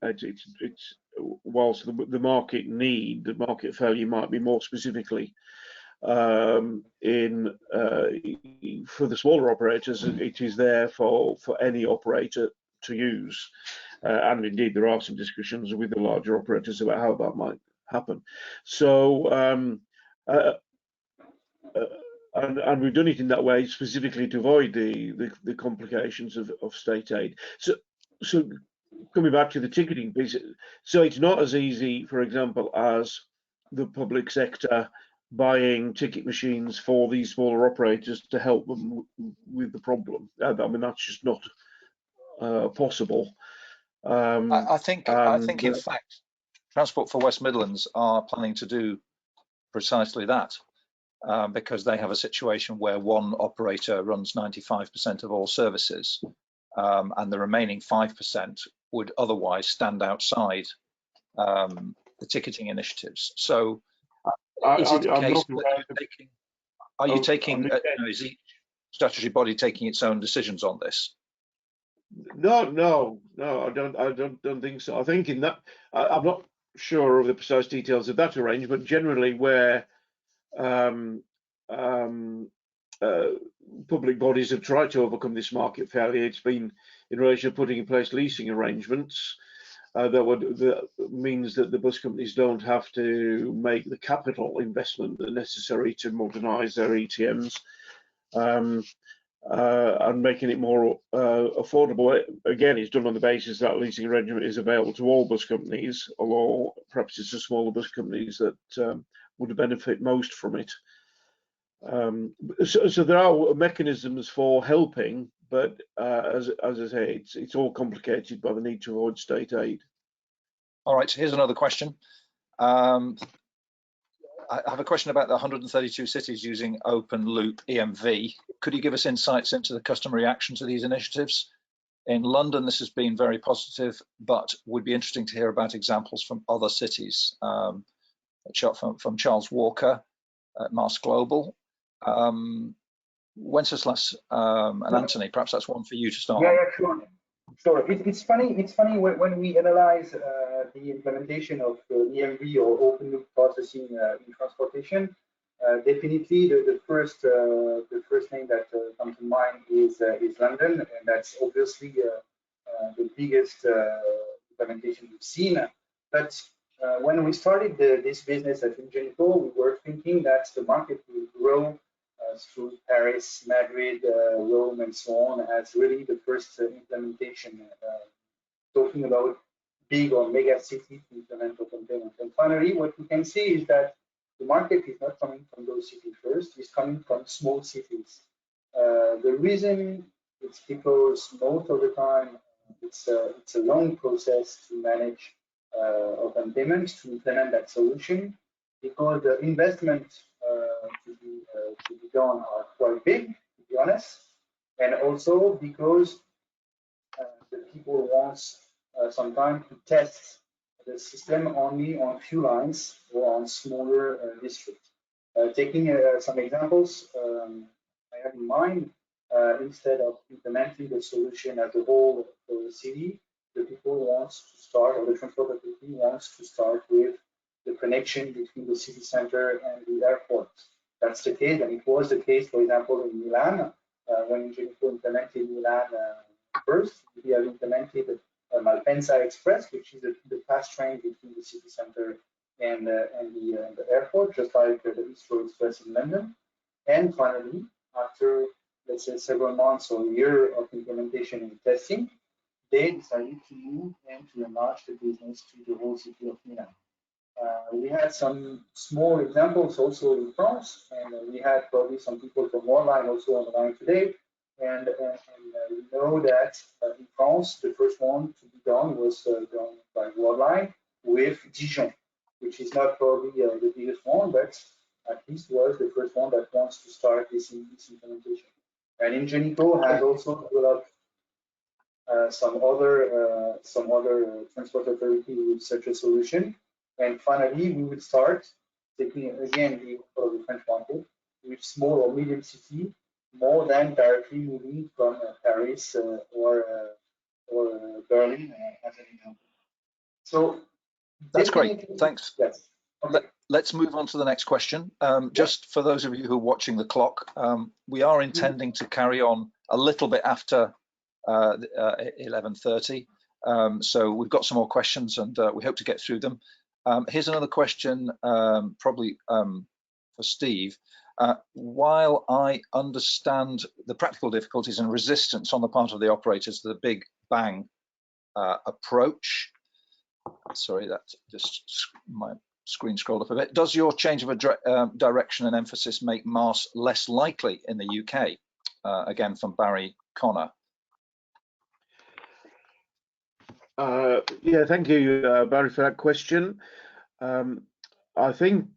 Speaker 4: It's whilst the market need, the market failure might be more specifically for the smaller operators, it is there for any operator to use. And indeed, there are some discussions with the larger operators about how that might happen. So, and we've done it in that way specifically to avoid the complications of state aid. So coming back to the ticketing piece, so it's not as easy, for example, as the public sector buying ticket machines for these smaller operators to help them with the problem. I mean, that's just not possible.
Speaker 1: I think in fact, Transport for West Midlands are planning to do precisely that, because they have a situation where one operator runs 95% of all services, and the remaining 5% would otherwise stand outside the ticketing initiatives. So is it a case that is each statutory body taking its own decisions on this?
Speaker 4: No, I don't think so. I think in that, I'm not sure of the precise details of that arrangement. Generally, where public bodies have tried to overcome this market failure, it's been in relation to putting in place leasing arrangements that means that the bus companies don't have to make the capital investment necessary to modernise their ETMs, and making it more affordable. Again, it's done on the basis that leasing arrangement is available to all bus companies, although perhaps it's the smaller bus companies that would benefit most from it. So there are mechanisms for helping, but as I say, it's all complicated by the need to avoid state aid.
Speaker 1: All right, here's another question. I have a question about the 132 cities using open loop EMV. Could you give us insights into the customer reaction to these initiatives? In London, this has been very positive, but would be interesting to hear about examples from other cities. From Charles Walker at MaaS Global. Wenceslas and Anthony, perhaps that's one for you to start.
Speaker 2: Yeah, sure. It's funny when we analyze the implementation of EMV or open loop processing in transportation. Definitely, the first name that comes to mind is London, and that's obviously the biggest implementation we've seen. But when we started this business at Ingenico, we were thinking that the market will grow through Paris, Madrid, Rome, and so on as really the first implementation. Talking about big or mega cities to implement open payment. And finally, what we can see is that the market is not coming from those cities first, it's coming from small cities. The reason it's because most of the time it's a long process to manage open payments, to implement that solution, because the investment to be done are quite big, to be honest, and also because the people want sometimes to test the system only on few lines or on smaller districts. Taking some examples I have in mind, instead of implementing the solution as a whole for the city, the people wants to start, or the transport authority wants to start with the connection between the city center and the airport. That's the case, and it was the case, for example, in Milan, when Ingenico implemented Milan first. We have implemented Malpensa Express, which is the fast train between the city center and the airport, just like the Heathrow Express in London. And finally, after, let's say, several months or a year of implementation and testing, they decided to move and to enlarge the business to the whole city of Milan. We had some small examples also in France, and we had probably some people from Worldline also on the line today. And we know that in France, the first one to be done was done by Worldline with Dijon, which is not probably the biggest one, but at least was the first one that wants to start this implementation. And Ingenico has also developed some other transport authority with such a solution. And finally, we would start taking again the French market with small or medium city, more than directly moving from Paris or Berlin as an example. So
Speaker 1: that's great. Thanks.
Speaker 2: Yes. Okay.
Speaker 1: Let's move on to the next question. Just for those of you who are watching the clock, we are intending to carry on a little bit after 11:30. So we've got some more questions, and we hope to get through them. Here's another question, probably for Steve. While I understand the practical difficulties and resistance on the part of the operators to the big bang approach, sorry, that just my screen scrolled up a bit. Does your change of direction and emphasis make MaaS less likely in the UK? Again, from Barry Connor.
Speaker 4: Yeah, thank you, Barry, for that question. I think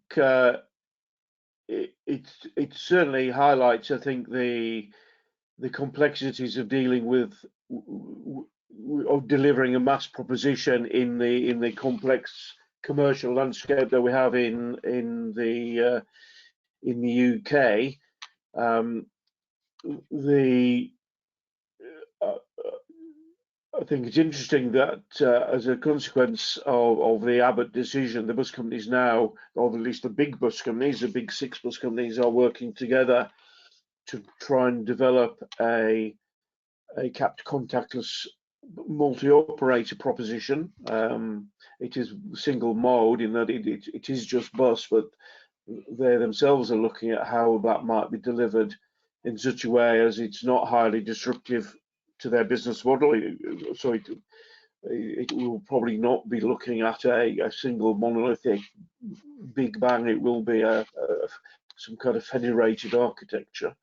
Speaker 4: it certainly highlights, I think, the complexities of dealing with of delivering a MaaS proposition in the complex commercial landscape that we have in the UK. I think it's interesting that as a consequence of the Abbott decision, the bus companies now, or at least the big bus companies, the big 6 bus companies, are working together to try and develop a capped contactless multi-operator proposition. It is single mode in that it is just bus, but they themselves are looking at how that might be delivered in such a way as it's not highly disruptive to their business model. So it will probably not be looking at a single monolithic big bang. It will be some kind of federated architecture.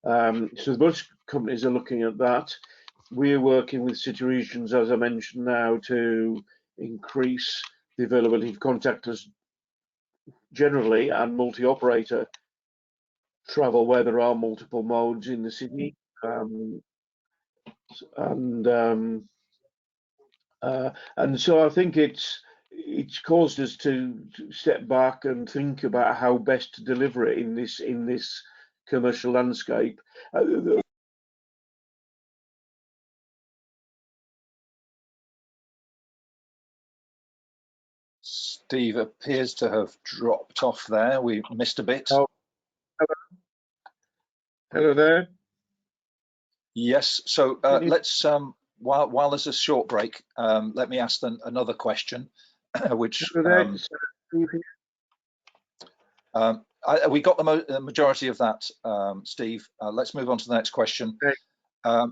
Speaker 4: So the bus companies are looking at that. We're working with city regions, as I mentioned now, to increase the availability of contactless generally and multi-operator travel where there are multiple modes in the city. And so I think it's caused us to step back and think about how best to deliver it in this commercial landscape.
Speaker 1: Steve appears to have dropped off there. We missed a bit.
Speaker 4: Oh, hello there.
Speaker 1: Yes, so let's, while there's a short break, let me ask them another question, which we got the majority of that, Steve. Let's move on to the next question.
Speaker 4: Okay.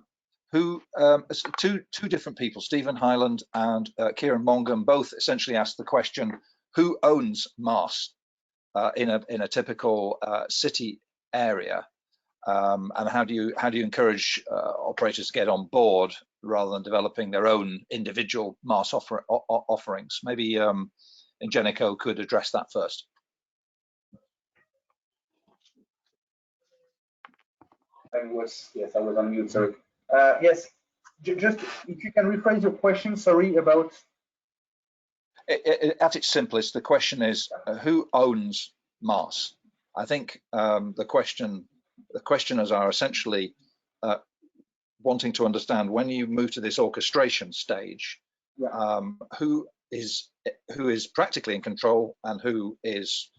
Speaker 1: Two different people, Stephen Hyland and Kieran Mongan, both essentially asked the question: who owns MaaS in a typical city area, and how do you encourage operators to get on board rather than developing their own individual MaaS offerings? Maybe Ingenico could address that first.
Speaker 2: I was on mute, sorry. Yes, just if you can rephrase your question, sorry, about...
Speaker 1: At its simplest, the question is, who owns MaaS? I think the questioners are essentially wanting to understand, when you move to this orchestration stage, who is practically in control and who is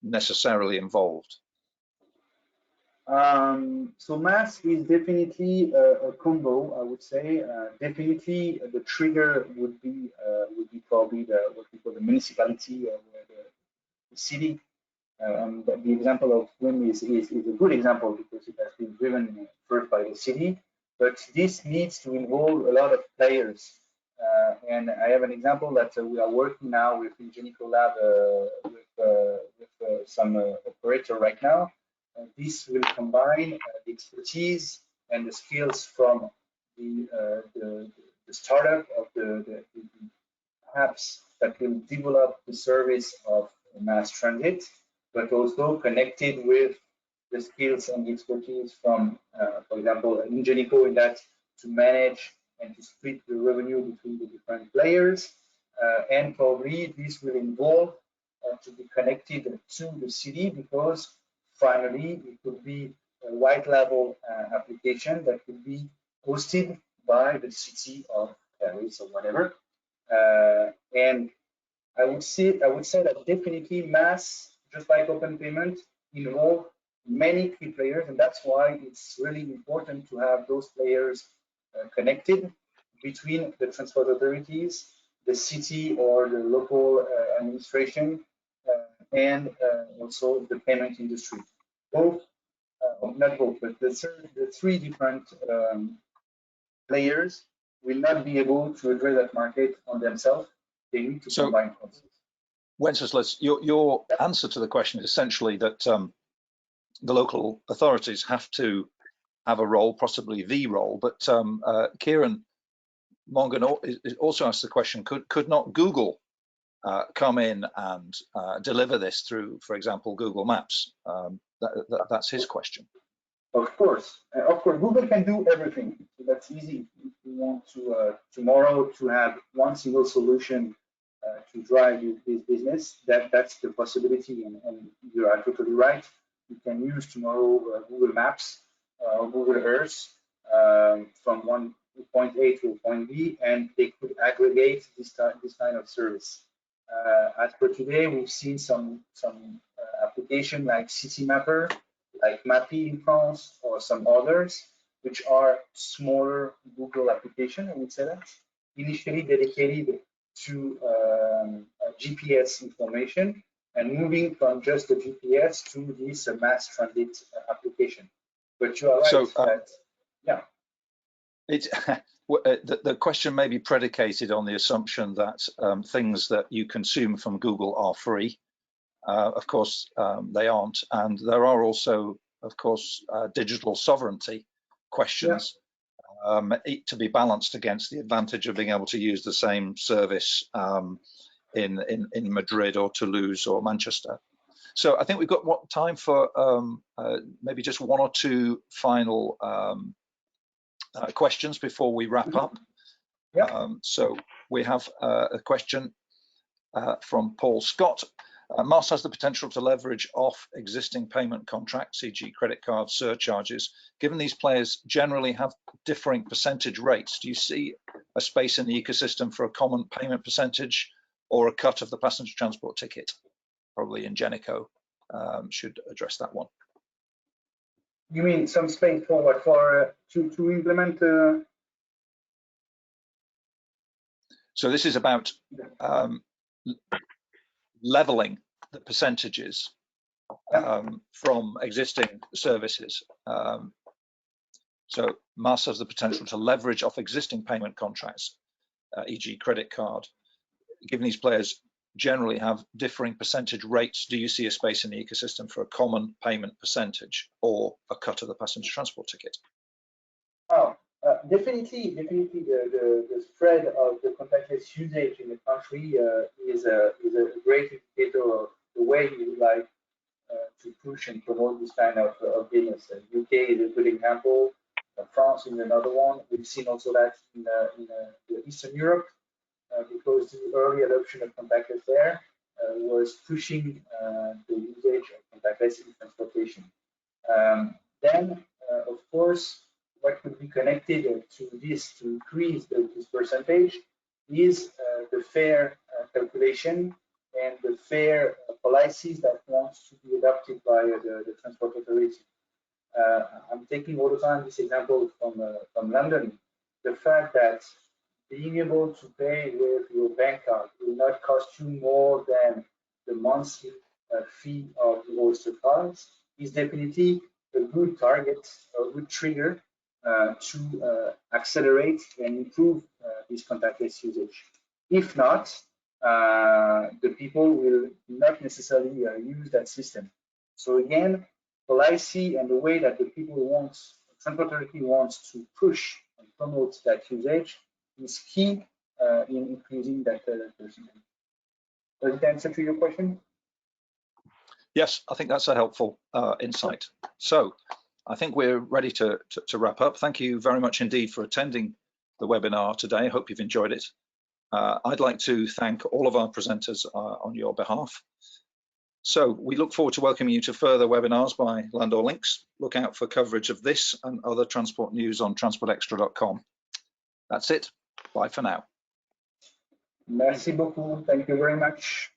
Speaker 1: necessarily involved.
Speaker 2: So MaaS is definitely a combo, I would say. Definitely, the trigger would be probably what we call the municipality or the city. The example of WIM is a good example because it has been driven first by the city, but this needs to involve a lot of players. And I have an example that we are working now with Ingenico Lab with some operator right now. This will combine the expertise and the skills from the startup of the apps that will develop the service of mass transit, but also connected with the skills and the expertise from, for example, Ingenico in that to manage and to split the revenue between the different players. And probably this will involve to be connected to the city, because finally it could be a white label application that could be hosted by the city of Paris or whatever. And I would say that definitely MaaS, just like open payment, involve many key players, and that's why it's really important to have those players connected between the transport authorities, the city or the local administration, and also the payment industry. Both, not both, but the three different players will not be able to address that market on themselves. They need to combine forces.
Speaker 1: Wenceslas, your answer to the question is essentially that the local authorities have to have a role, possibly the role, but Kieran Mongan also asked the question, could not Google come in and deliver this through, for example, Google Maps? That's his question.
Speaker 2: Of course, Google can do everything. So that's easy. If we want to tomorrow to have one single solution to drive this business, that's the possibility, and you are totally right. You can use tomorrow Google Maps or Google Earth from one point A to point B, and they could aggregate this kind of service. As per today, we've seen some application like City Mapper, like Mappy in France, or some others, which are smaller Google application, I would say that, initially dedicated to GPS information, and moving from just the GPS to this mass transit application. But you are right.
Speaker 1: So,
Speaker 2: that, yeah.
Speaker 1: The question may be predicated on the assumption that things that you consume from Google are free. Of course, they aren't, and there are also, of course, digital sovereignty questions to be balanced against the advantage of being able to use the same service in Madrid or Toulouse or Manchester. So I think we've got time for maybe just one or two final questions before we wrap up. So we have a question from Paul Scott. MaaS has the potential to leverage off existing payment contracts, e.g. credit card surcharges. Given these players generally have differing percentage rates, do you see a space in the ecosystem for a common payment percentage or a cut of the passenger transport ticket. Probably Ingenico should address that one.
Speaker 2: You mean some space for what? For to implement?
Speaker 1: So this is about leveling the percentages from existing services. So MaaS has the potential to leverage off existing payment contracts, e.g. credit card. Given these players generally have differing percentage rates, do you see a space in the ecosystem for a common payment percentage or a cut of the passenger transport ticket?
Speaker 2: Oh, definitely the spread of the contactless usage in the country is a great indicator of the way we would like to push and promote this kind of business. UK is a good example. France is another one. We've seen also that in Eastern Europe, because the early adoption of contactless there was pushing the usage of contactless in transportation. Then, of course, what could be connected to this to increase this percentage is the fare calculation and the fare policies that wants to be adopted by the transport authority. I'm taking all the time this example from London. The fact that being able to pay with your bank card will not cost you more than the monthly fee of the Oyster cards is definitely a good target, a good trigger to accelerate and improve this contactless usage. If not, the people will not necessarily use that system. So again, policy and the way that the people transport authority wants to push and promote that usage is key in increasing that percentage. Does it answer to your question?
Speaker 1: Yes, I think that's a helpful insight. So I think we're ready to wrap up. Thank you very much indeed for attending the webinar today. I hope you've enjoyed it. I'd like to thank all of our presenters on your behalf. So we look forward to welcoming you to further webinars by Landor Links. Look out for coverage of this and other transport news on transportextra.com. That's it. Bye for now.
Speaker 2: Merci beaucoup. Thank you very much.